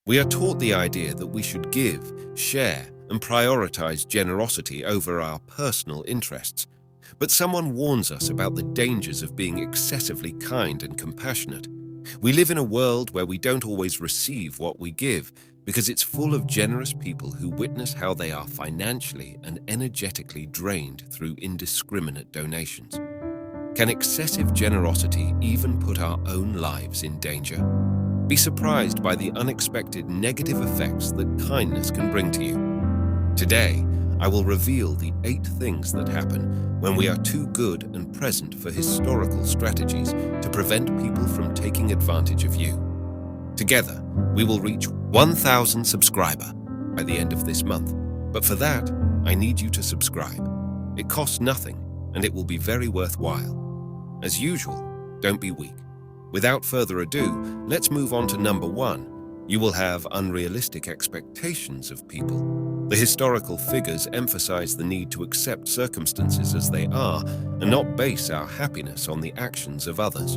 We are taught the idea that we should give, share, and prioritize generosity over our personal interests. But someone warns us about the dangers of being excessively kind and compassionate. We live in a world where we don't always receive what we give because it's full of generous people who witness how they are financially and energetically drained through indiscriminate donations. Can excessive generosity even put our own lives in danger? Be surprised by the unexpected negative effects that kindness can bring to you. Today, I will reveal the 8 things that happen when we are too good and present for historical strategies to prevent people from taking advantage of you. Together, we will reach 1,000 subscribers by the end of this month. But for that, I need you to subscribe. It costs nothing, and it will be very worthwhile. As usual, don't be weak. Without further ado, let's move on to number 1. You will have unrealistic expectations of people. The historical figures emphasize the need to accept circumstances as they are and not base our happiness on the actions of others.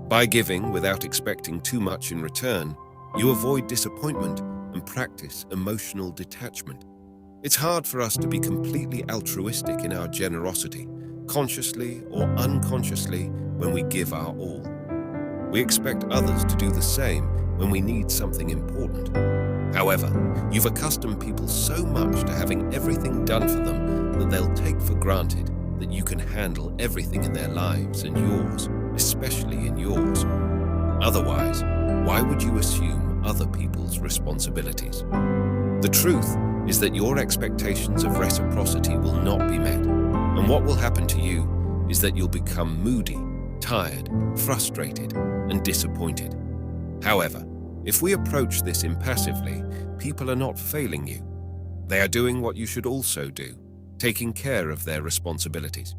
By giving without expecting too much in return, you avoid disappointment and practice emotional detachment. It's hard for us to be completely altruistic in our generosity, consciously or unconsciously, when we give our all. We expect others to do the same when we need something important. However, you've accustomed people so much to having everything done for them that they'll take for granted that you can handle everything in their lives and yours, especially in yours. Otherwise, why would you assume other people's responsibilities? The truth is that your expectations of reciprocity will not be met, and what will happen to you is that you'll become moody, tired, frustrated, and disappointed. However, if we approach this impassively, people are not failing you. They are doing what you should also do, taking care of their responsibilities.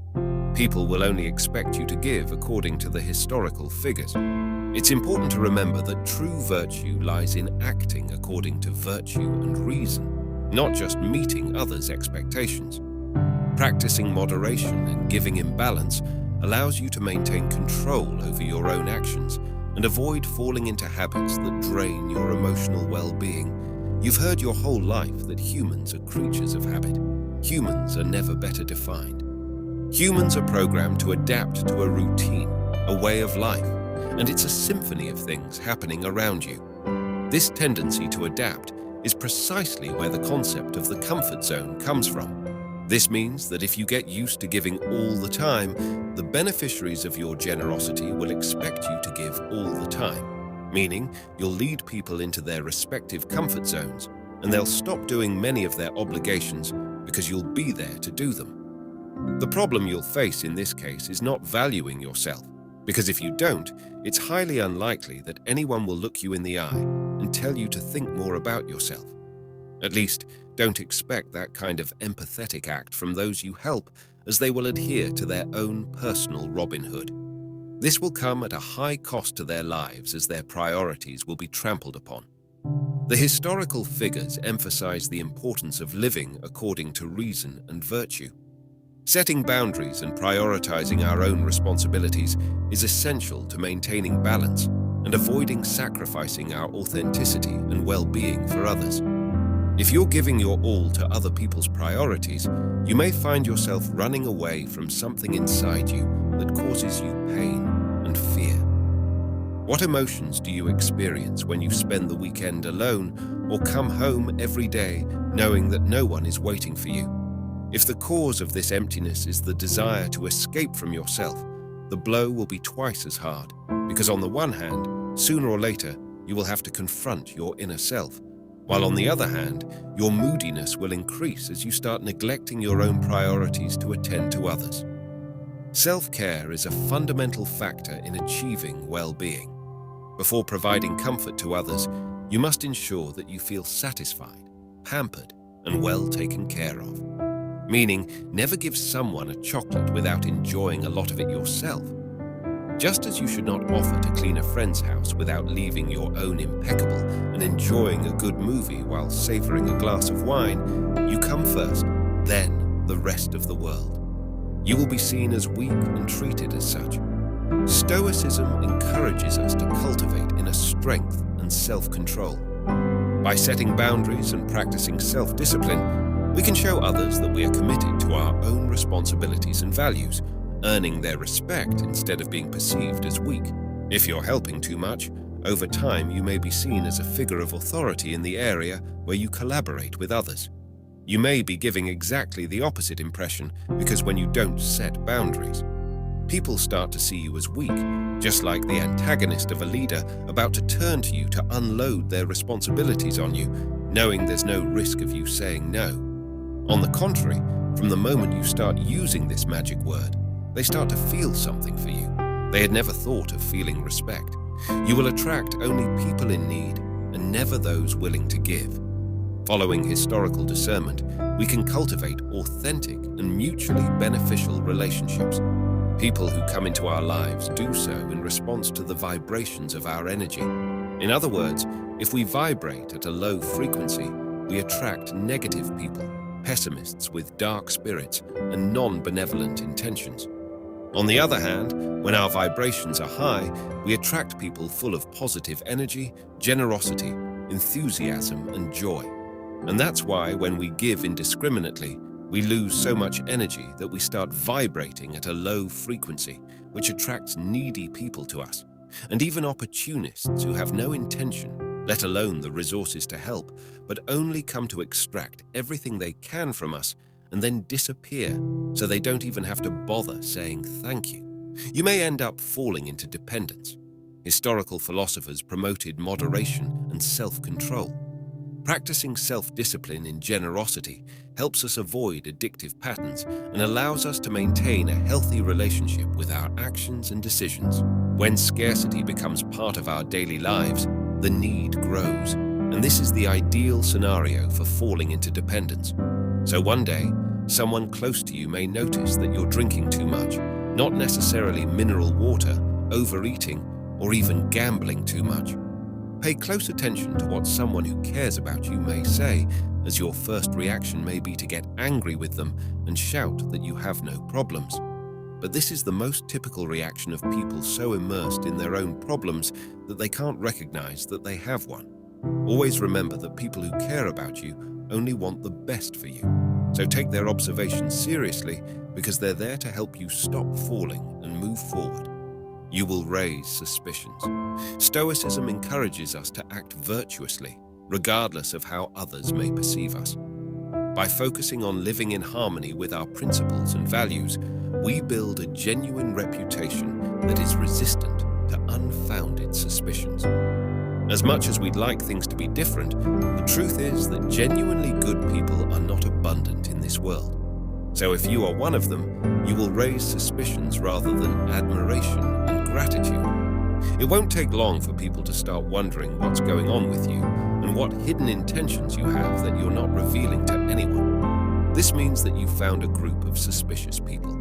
People will only expect you to give according to the historical figures. It's important to remember that true virtue lies in acting according to virtue and reason, not just meeting others' expectations. Practicing moderation and giving in balance allows you to maintain control over your own actions and avoid falling into habits that drain your emotional well-being. You've heard your whole life that humans are creatures of habit. Humans are never better defined. Humans are programmed to adapt to a routine, a way of life, and it's a symphony of things happening around you. This tendency to adapt is precisely where the concept of the comfort zone comes from. This means that if you get used to giving all the time, the beneficiaries of your generosity will expect you to give all the time, meaning you'll lead people into their respective comfort zones, and they'll stop doing many of their obligations because you'll be there to do them. The problem you'll face in this case is not valuing yourself, because if you don't, it's highly unlikely that anyone will look you in the eye and tell you to think more about yourself. At least, don't expect that kind of empathetic act from those you help, as they will adhere to their own personal Robin Hood. This will come at a high cost to their lives, as their priorities will be trampled upon. The historical figures emphasize the importance of living according to reason and virtue. Setting boundaries and prioritizing our own responsibilities is essential to maintaining balance and avoiding sacrificing our authenticity and well-being for others. If you're giving your all to other people's priorities, you may find yourself running away from something inside you that causes you pain and fear. What emotions do you experience when you spend the weekend alone or come home every day knowing that no one is waiting for you? If the cause of this emptiness is the desire to escape from yourself, the blow will be twice as hard, because on the one hand, sooner or later, you will have to confront your inner self, while on the other hand, your moodiness will increase as you start neglecting your own priorities to attend to others. Self-care is a fundamental factor in achieving well-being. Before providing comfort to others, you must ensure that you feel satisfied, pampered, and well taken care of. Meaning, never give someone a chocolate without enjoying a lot of it yourself. Just as you should not offer to clean a friend's house without leaving your own impeccable and enjoying a good movie while savoring a glass of wine, you come first, then the rest of the world. You will be seen as weak and treated as such. Stoicism encourages us to cultivate inner strength and self-control. By setting boundaries and practicing self-discipline, we can show others that we are committed to our own responsibilities and values, earning their respect instead of being perceived as weak. If you're helping too much, over time you may be seen as a figure of authority in the area where you collaborate with others. You may be giving exactly the opposite impression because when you don't set boundaries, people start to see you as weak, just like the antagonist of a leader about to turn to you to unload their responsibilities on you, knowing there's no risk of you saying no. On the contrary, from the moment you start using this magic word, they start to feel something for you. They had never thought of feeling respect. You will attract only people in need and never those willing to give. Following historical discernment, we can cultivate authentic and mutually beneficial relationships. People who come into our lives do so in response to the vibrations of our energy. In other words, if we vibrate at a low frequency, we attract negative people, pessimists with dark spirits and non-benevolent intentions. On the other hand, when our vibrations are high, we attract people full of positive energy, generosity, enthusiasm, and joy. And that's why when we give indiscriminately, we lose so much energy that we start vibrating at a low frequency, which attracts needy people to us, and even opportunists who have no intention, let alone the resources to help, but only come to extract everything they can from us and then disappear, so they don't even have to bother saying thank you. You may end up falling into dependence. Historical philosophers promoted moderation and self-control. Practicing self-discipline in generosity helps us avoid addictive patterns and allows us to maintain a healthy relationship with our actions and decisions. When scarcity becomes part of our daily lives, the need grows, and this is the ideal scenario for falling into dependence. So one day, someone close to you may notice that you're drinking too much, not necessarily mineral water, overeating, or even gambling too much. Pay close attention to what someone who cares about you may say, as your first reaction may be to get angry with them and shout that you have no problems. But this is the most typical reaction of people so immersed in their own problems that they can't recognize that they have one. Always remember that people who care about you only want the best for you. So take their observations seriously because they're there to help you stop falling and move forward. You will raise suspicions. Stoicism encourages us to act virtuously, regardless of how others may perceive us. By focusing on living in harmony with our principles and values, we build a genuine reputation that is resistant to unfounded suspicions. As much as we'd like things to be different, the truth is that genuinely good people are not abundant in this world. So if you are one of them, you will raise suspicions rather than admiration and gratitude. It won't take long for people to start wondering what's going on with you and what hidden intentions you have that you're not revealing to anyone. This means that you've found a group of suspicious people.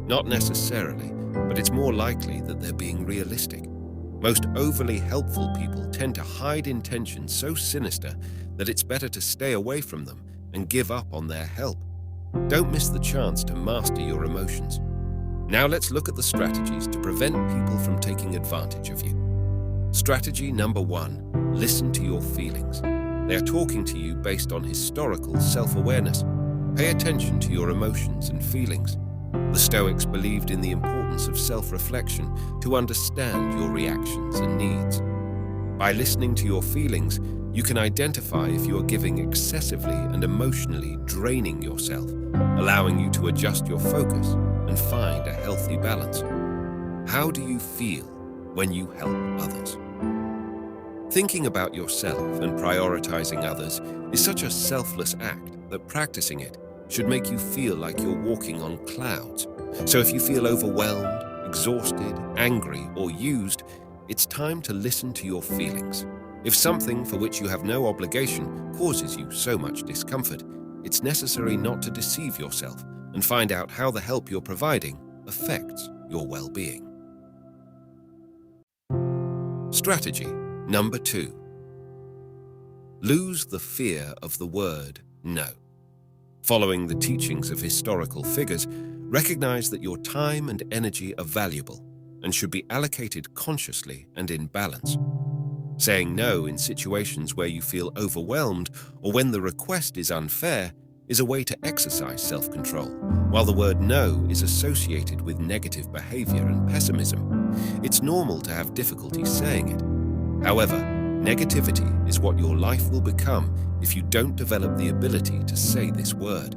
Not necessarily, but it's more likely that they're being realistic. Most overly helpful people tend to hide intentions so sinister that it's better to stay away from them and give up on their help. Don't miss the chance to master your emotions. Now let's look at the strategies to prevent people from taking advantage of you. Strategy number 1, listen to your feelings. They are talking to you based on historical self-awareness. Pay attention to your emotions and feelings. The Stoics believed in the importance of self-reflection to understand your reactions and needs. By listening to your feelings, you can identify if you are giving excessively and emotionally draining yourself, allowing you to adjust your focus and find a healthy balance. How do you feel when you help others? Thinking about yourself and prioritizing others is such a selfless act that practicing it should make you feel like you're walking on clouds. So if you feel overwhelmed, exhausted, angry, or used, it's time to listen to your feelings. If something for which you have no obligation causes you so much discomfort, it's necessary not to deceive yourself and find out how the help you're providing affects your well-being. Strategy number 2. Lose the fear of the word no. Following the teachings of historical figures, recognize that your time and energy are valuable and should be allocated consciously and in balance. Saying no in situations where you feel overwhelmed or when the request is unfair is a way to exercise self-control, while the word no is associated with negative behavior and pessimism. It's normal to have difficulty saying it. However, negativity is what your life will become if you don't develop the ability to say this word.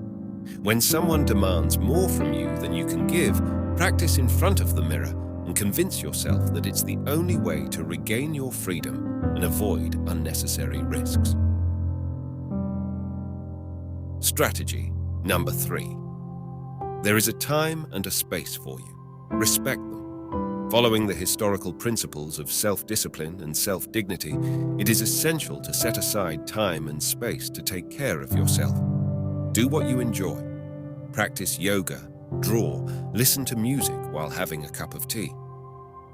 When someone demands more from you than you can give, practice in front of the mirror and convince yourself that it's the only way to regain your freedom and avoid unnecessary risks. Strategy number 3. There is a time and a space for you. Respect them. Following the historical principles of self-discipline and self-dignity, it is essential to set aside time and space to take care of yourself. Do what you enjoy. Practice yoga, draw, listen to music while having a cup of tea.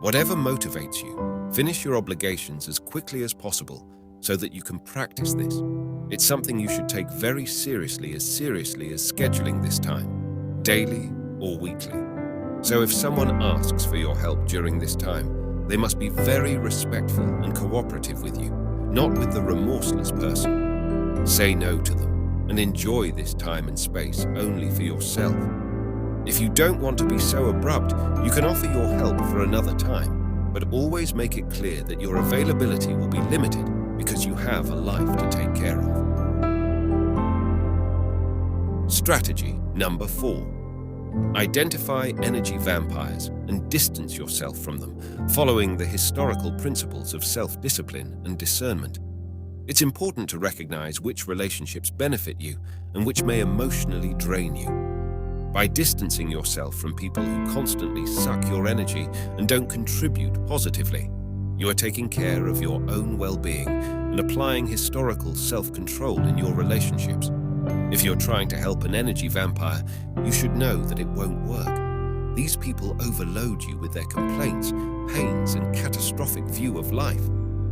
Whatever motivates you, finish your obligations as quickly as possible so that you can practice this. It's something you should take very seriously as scheduling this time, daily or weekly. So if someone asks for your help during this time, they must be very respectful and cooperative with you, not with the remorseless person. Say no to them and enjoy this time and space only for yourself. If you don't want to be so abrupt, you can offer your help for another time, but always make it clear that your availability will be limited because you have a life to take care of. Strategy number 4. Identify energy vampires and distance yourself from them, following the historical principles of self-discipline and discernment. It's important to recognize which relationships benefit you and which may emotionally drain you. By distancing yourself from people who constantly suck your energy and don't contribute positively, you are taking care of your own well-being and applying historical self-control in your relationships. If you're trying to help an energy vampire, you should know that it won't work. These people overload you with their complaints, pains, and catastrophic view of life.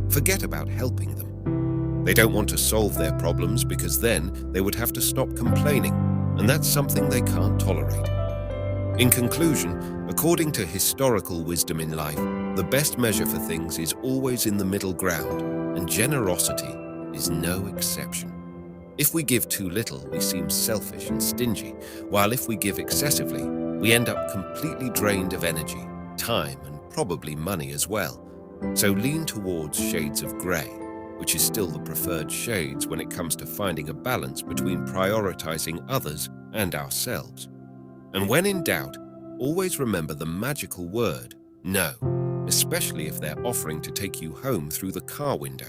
Forget about helping them. They don't want to solve their problems because then they would have to stop complaining, and that's something they can't tolerate. In conclusion, according to historical wisdom in life, the best measure for things is always in the middle ground, and generosity is no exception. If we give too little, we seem selfish and stingy, while if we give excessively, we end up completely drained of energy, time, and probably money as well. So lean towards shades of grey, which is still the preferred shades when it comes to finding a balance between prioritizing others and ourselves. And when in doubt, always remember the magical word, no, especially if they're offering to take you home through the car window.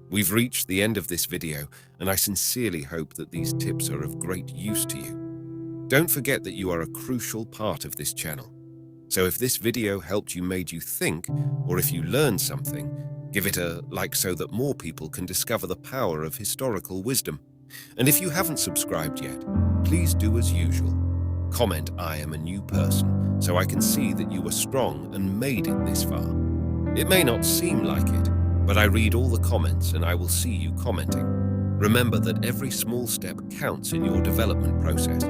We've reached the end of this video, and I sincerely hope that these tips are of great use to you. Don't forget that you are a crucial part of this channel. So if this video helped you, made you think, or if you learned something, give it a like so that more people can discover the power of historical wisdom. And if you haven't subscribed yet, please do as usual. Comment "I am a new person" so I can see that you were strong and made it this far. It may not seem like it, but I read all the comments and I will see you commenting. Remember that every small step counts in your development process.